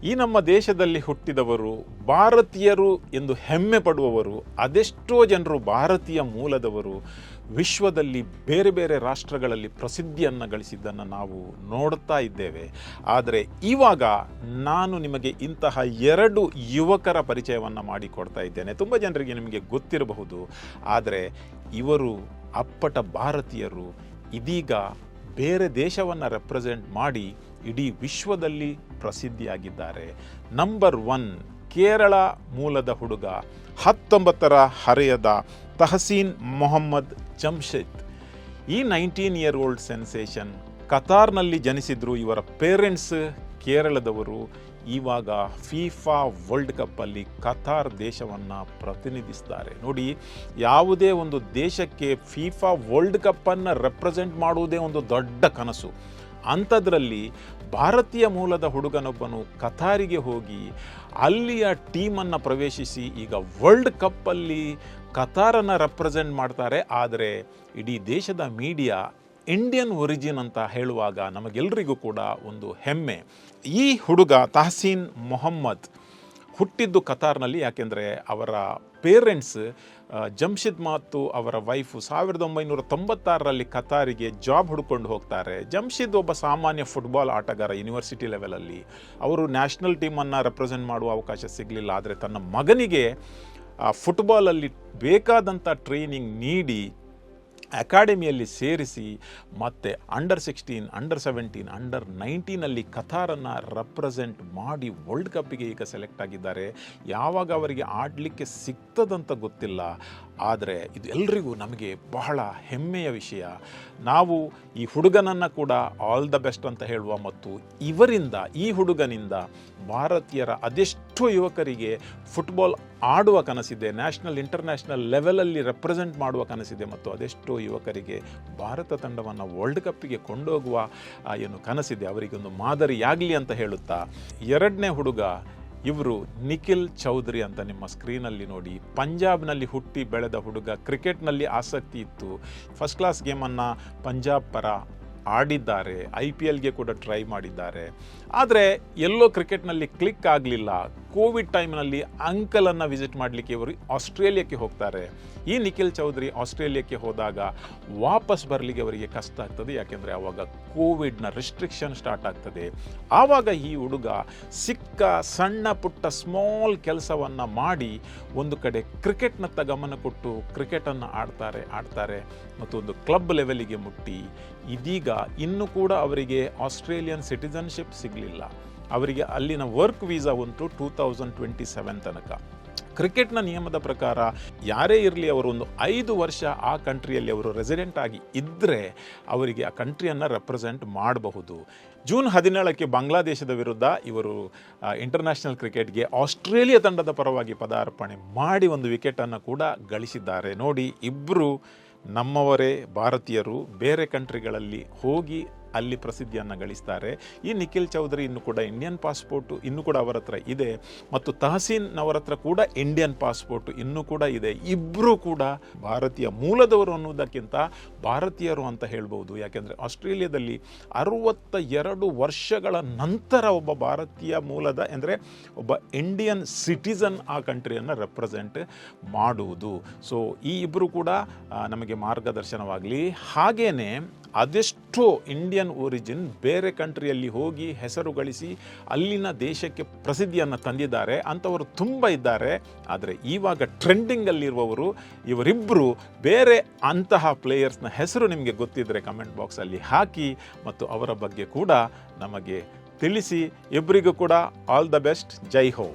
ಈ ನಮ್ಮ ದೇಶದಲ್ಲಿ ಹುಟ್ಟಿದವರು ಭಾರತೀಯರು ಎಂದು ಹೆಮ್ಮೆ ಪಡುವವರು ಅದೆಷ್ಟೋ ಜನರು ಭಾರತೀಯ ಮೂಲದವರು ವಿಶ್ವದಲ್ಲಿ ಬೇರೆ ಬೇರೆ ರಾಷ್ಟ್ರಗಳಲ್ಲಿ ಪ್ರಸಿದ್ಧಿಯನ್ನು ಗಳಿಸಿದ್ದನ್ನು ನಾವು ನೋಡ್ತಾ ಇದ್ದೇವೆ. ಆದರೆ ಇವಾಗ ನಾನು ನಿಮಗೆ ಇಂತಹ ಎರಡು ಯುವಕರ ಪರಿಚಯವನ್ನು ಮಾಡಿಕೊಡ್ತಾ ಇದ್ದೇನೆ. ತುಂಬ ಜನರಿಗೆ ನಿಮಗೆ ಗೊತ್ತಿರಬಹುದು, ಆದರೆ ಇವರು ಅಪ್ಪಟ ಭಾರತೀಯರು. ಇದೀಗ ಬೇರೆ ದೇಶವನ್ನು ರೆಪ್ರೆಸೆಂಟ್ ಮಾಡಿ ಇಡೀ ವಿಶ್ವದಲ್ಲಿ ಪ್ರಸಿದ್ಧಿಯಾಗಿದ್ದಾರೆ. ನಂಬರ್ 1 ಕೇರಳ ಮೂಲದ ಹುಡುಗ, 19ರ ಹರೆಯದ ತಹಸೀನ್ ಮೊಹಮ್ಮದ್ ಜಮ್ಶೆದ್. ಈ 19 ಇಯರ್ ಓಲ್ಡ್ ಸೆನ್ಸೇಷನ್ ಕತಾರ್ನಲ್ಲಿ ಜನಿಸಿದ್ರು. ಇವರ ಪೇರೆಂಟ್ಸ್ ಕೇರಳದವರು. ಇವಾಗ ಫಿಫಾ ವರ್ಲ್ಡ್ ಕಪ್ಪಲ್ಲಿ ಕತಾರ್ ದೇಶವನ್ನು ಪ್ರತಿನಿಧಿಸಿದ್ದಾರೆ. ನೋಡಿ, ಯಾವುದೇ ಒಂದು ದೇಶಕ್ಕೆ ಫಿಫಾ ವರ್ಲ್ಡ್ ಕಪ್ಪನ್ನು ರೆಪ್ರೆಸೆಂಟ್ ಮಾಡುವುದೇ ಒಂದು ದೊಡ್ಡ ಕನಸು. ಅಂಥದ್ರಲ್ಲಿ ಭಾರತೀಯ ಮೂಲದ ಹುಡುಗನೊಬ್ಬನು ಕತಾರಿಗೆ ಹೋಗಿ ಅಲ್ಲಿಯ ಟೀಮನ್ನು ಪ್ರವೇಶಿಸಿ ಈಗ ವರ್ಲ್ಡ್ ಕಪ್ಪಲ್ಲಿ ಕತಾರನ್ನು ರೆಪ್ರೆಸೆಂಟ್ ಮಾಡ್ತಾರೆ. ಆದರೆ ಇಡೀ ದೇಶದ ಮೀಡಿಯಾ ಇಂಡಿಯನ್ ಒರಿಜಿನ್ ಅಂತ ಹೇಳುವಾಗ ನಮಗೆಲ್ಲರಿಗೂ ಕೂಡ ಒಂದು ಹೆಮ್ಮೆ. ಈ ಹುಡುಗ ತಹಸೀನ್ ಮೊಹಮ್ಮದ್ ಹುಟ್ಟಿದ್ದು ಕತಾರ್ನಲ್ಲಿ. ಯಾಕೆಂದರೆ ಅವರ ಪೇರೆಂಟ್ಸ್ ಜಮ್ಶೆದ್ ಮತ್ತು ಅವರ ವೈಫು 1996ರಲ್ಲಿ ಕತಾರಿಗೆ ಜಾಬ್ ಹುಡ್ಕೊಂಡು ಹೋಗ್ತಾರೆ. ಜಮ್ಶೆದ್ ಒಬ್ಬ ಸಾಮಾನ್ಯ ಫುಟ್ಬಾಲ್ ಆಟಗಾರ. ಯೂನಿವರ್ಸಿಟಿ ಲೆವೆಲಲ್ಲಿ ಅವರು ನ್ಯಾಷನಲ್ ಟೀಮನ್ನು ರೆಪ್ರೆಸೆಂಟ್ ಮಾಡುವ ಅವಕಾಶ ಸಿಗಲಿಲ್ಲ. ಆದರೆ ತನ್ನ ಮಗನಿಗೆ ಫುಟ್ಬಾಲಲ್ಲಿ ಬೇಕಾದಂಥ ಟ್ರೈನಿಂಗ್ ನೀಡಿ ಅಕಾಡೆಮಿಯಲ್ಲಿ ಸೇರಿಸಿ ಮತ್ತೆ ಅಂಡರ್ 16, ಅಂಡರ್ 17, ಅಂಡರ್ 19ನಲ್ಲಿ ಕತಾರನ್ನು ರೆಪ್ರೆಸೆಂಟ್ ಮಾಡಿ ವರ್ಲ್ಡ್ ಕಪ್ಪಿಗೆ ಈಗ ಸೆಲೆಕ್ಟ್ ಆಗಿದ್ದಾರೆ. ಯಾವಾಗ ಅವರಿಗೆ ಆಡಲಿಕ್ಕೆ ಸಿಗ್ತದಂತ ಗೊತ್ತಿಲ್ಲ, ಆದರೆ ಇದು ಎಲ್ರಿಗೂ ನಮಗೆ ಬಹಳ ಹೆಮ್ಮೆಯ ವಿಷಯ. ನಾವು ಈ ಹುಡುಗನನ್ನು ಕೂಡ ಆಲ್ ದ ಬೆಸ್ಟ್ ಅಂತ ಹೇಳುವ, ಮತ್ತು ಇವರಿಂದ, ಈ ಹುಡುಗನಿಂದ ಭಾರತೀಯರ ಅದೆಷ್ಟೋ ಯುವಕರಿಗೆ ಫುಟ್ಬಾಲ್ ಆಡುವ ಕನಸಿದೆ, ನ್ಯಾಷನಲ್ ಇಂಟರ್ನ್ಯಾಷನಲ್ ಲೆವೆಲಲ್ಲಿ ರೆಪ್ರೆಸೆಂಟ್ ಮಾಡುವ ಕನಸಿದೆ, ಮತ್ತು ಅದೆಷ್ಟೋ ಯುವಕರಿಗೆ ಭಾರತ ತಂಡವನ್ನು ವರ್ಲ್ಡ್ ಕಪ್ಪಿಗೆ ಕೊಂಡೋಗುವ ಏನು ಕನಸಿದೆ, ಅವರಿಗೊಂದು ಮಾದರಿಯಾಗಲಿ ಅಂತ ಹೇಳುತ್ತಾ, ಎರಡನೇ ಹುಡುಗ ಇವರು ನಿಖಿಲ್ ಚೌಧರಿ ಅಂತ ನಿಮ್ಮ ಸ್ಕ್ರೀನಲ್ಲಿ ನೋಡಿ. ಪಂಜಾಬ್ನಲ್ಲಿ ಹುಟ್ಟಿ ಬೆಳೆದ ಹುಡುಗ. ಕ್ರಿಕೆಟ್ನಲ್ಲಿ ಆಸಕ್ತಿ ಇತ್ತು. ಫಸ್ಟ್ ಕ್ಲಾಸ್ ಗೇಮನ್ನು ಪಂಜಾಬ್ ಪರ ಆಡಿದ್ದಾರೆ. IPLಗೆ ಕೂಡ ಟ್ರೈ ಮಾಡಿದ್ದಾರೆ. ಆದರೆ ಎಲ್ಲೋ ಕ್ರಿಕೆಟ್ನಲ್ಲಿ ಕ್ಲಿಕ್ ಆಗಲಿಲ್ಲ. ಕೋವಿಡ್ ಟೈಮ್ನಲ್ಲಿ ಅಂಕಲನ್ನು ವಿಸಿಟ್ ಮಾಡಲಿಕ್ಕೆ ಇವರು ಆಸ್ಟ್ರೇಲಿಯಾಕ್ಕೆ ಹೋಗ್ತಾರೆ. ಈ ನಿಖಿಲ್ ಚೌಧರಿ ಆಸ್ಟ್ರೇಲಿಯಾಕ್ಕೆ ಹೋದಾಗ ವಾಪಸ್ ಬರಲಿಕ್ಕೆ ಅವರಿಗೆ ಕಷ್ಟ ಆಗ್ತದೆ. ಯಾಕೆಂದರೆ ಆವಾಗ ಕೋವಿಡ್ನ ರೆಸ್ಟ್ರಿಕ್ಷನ್ ಸ್ಟಾರ್ಟ್ ಆಗ್ತದೆ. ಆವಾಗ ಈ ಹುಡುಗ ಸಿಕ್ಕ ಸಣ್ಣ ಪುಟ್ಟ ಸ್ಮಾಲ್ ಕೆಲಸವನ್ನು ಮಾಡಿ ಒಂದು ಕಡೆ ಕ್ರಿಕೆಟ್ನತ್ತ ಗಮನ ಕೊಟ್ಟು ಕ್ರಿಕೆಟನ್ನು ಆಡ್ತಾರೆ ಮತ್ತು ಒಂದು ಕ್ಲಬ್ ಲೆವೆಲಿಗೆ ಮುಟ್ಟಿ ಇದೀಗ ಇನ್ನೂ ಕೂಡ ಅವರಿಗೆ ಆಸ್ಟ್ರೇಲಿಯನ್ ಸಿಟಿಸನ್ಶಿಪ್ ಸಿಗಲಿಲ್ಲ. ಅವರಿಗೆ ಅಲ್ಲಿನ ವರ್ಕ್ ವೀಸಾ ಉಂಟು 2027 ತನಕ. ಕ್ರಿಕೆಟ್ನ ನಿಯಮದ ಪ್ರಕಾರ ಯಾರೇ ಇರಲಿ, ಅವರು ಒಂದು 5 ವರ್ಷ ಆ ಕಂಟ್ರಿಯಲ್ಲಿ ಅವರು ರೆಸಿಡೆಂಟ್ ಆಗಿ ಇದ್ದರೆ ಅವರಿಗೆ ಆ ಕಂಟ್ರಿಯನ್ನು ರೆಪ್ರೆಸೆಂಟ್ ಮಾಡಬಹುದು. ಜೂನ್ 17ಕ್ಕೆ ಬಾಂಗ್ಲಾದೇಶದ ವಿರುದ್ಧ ಇವರು ಇಂಟರ್ನ್ಯಾಷನಲ್ ಕ್ರಿಕೆಟ್ಗೆ ಆಸ್ಟ್ರೇಲಿಯಾ ತಂಡದ ಪರವಾಗಿ ಪದಾರ್ಪಣೆ ಮಾಡಿ ಒಂದು ವಿಕೆಟನ್ನು ಕೂಡ ಗಳಿಸಿದ್ದಾರೆ. ನೋಡಿ, ಇಬ್ಬರು ನಮ್ಮವರೇ ಭಾರತೀಯರು ಬೇರೆ ಕಂಟ್ರಿಗಳಲ್ಲಿ ಹೋಗಿ ಅಲ್ಲಿ ಪ್ರಸಿದ್ಧಿಯನ್ನು ಗಳಿಸ್ತಾರೆ. ಈ ನಿಖಿಲ್ ಚೌಧರಿ ಇನ್ನೂ ಕೂಡ ಇಂಡಿಯನ್ ಪಾಸ್ಪೋರ್ಟು ಇನ್ನೂ ಕೂಡ ಅವರ ಹತ್ರ ಇದೆ, ಮತ್ತು ತಹಸೀನ್ ಅವರ ಹತ್ರ ಕೂಡ ಇಂಡಿಯನ್ ಪಾಸ್ಪೋರ್ಟು ಇನ್ನೂ ಕೂಡ ಇದೆ. ಇಬ್ಬರೂ ಕೂಡ ಭಾರತೀಯ ಮೂಲದವರು ಅನ್ನೋದಕ್ಕಿಂತ ಭಾರತೀಯರು ಅಂತ ಹೇಳ್ಬೋದು. ಯಾಕೆಂದರೆ ಆಸ್ಟ್ರೇಲಿಯಾದಲ್ಲಿ 62 ವರ್ಷಗಳ ನಂತರ ಒಬ್ಬ ಭಾರತೀಯ ಮೂಲದ, ಅಂದರೆ ಒಬ್ಬ ಇಂಡಿಯನ್ ಸಿಟಿಸನ್ ಆ ಕಂಟ್ರಿಯನ್ನು ರೆಪ್ರೆಸೆಂಟ್ ಮಾಡುವುದು. ಸೊ ಈ ಇಬ್ಬರು ಕೂಡ ನಮಗೆ ಮಾರ್ಗದರ್ಶನವಾಗಲಿ. ಹಾಗೇನೆ ಅದೆಷ್ಟೋ ಇಂಡಿಯನ್ ಒರಿಜಿನ್ ಬೇರೆ ಕಂಟ್ರಿಯಲ್ಲಿ ಹೋಗಿ ಹೆಸರು ಗಳಿಸಿ ಅಲ್ಲಿನ ದೇಶಕ್ಕೆ ಪ್ರಸಿದ್ಧಿಯನ್ನು ತಂದಿದ್ದಾರೆ. ಅಂಥವರು ತುಂಬ ಇದ್ದಾರೆ. ಆದರೆ ಇವಾಗ ಟ್ರೆಂಡಿಂಗಲ್ಲಿರುವವರು ಇವರಿಬ್ಬರು. ಬೇರೆ ಅಂತಹ ಪ್ಲೇಯರ್ಸ್ನ ಹೆಸರು ನಿಮಗೆ ಗೊತ್ತಿದ್ದರೆ ಕಮೆಂಟ್ ಬಾಕ್ಸಲ್ಲಿ ಹಾಕಿ ಮತ್ತು ಅವರ ಬಗ್ಗೆ ಕೂಡ ನಮಗೆ ತಿಳಿಸಿ. ಇಬ್ಬರಿಗೂ ಕೂಡ ಆಲ್ ದ ಬೆಸ್ಟ್. ಜೈ ಹೋ.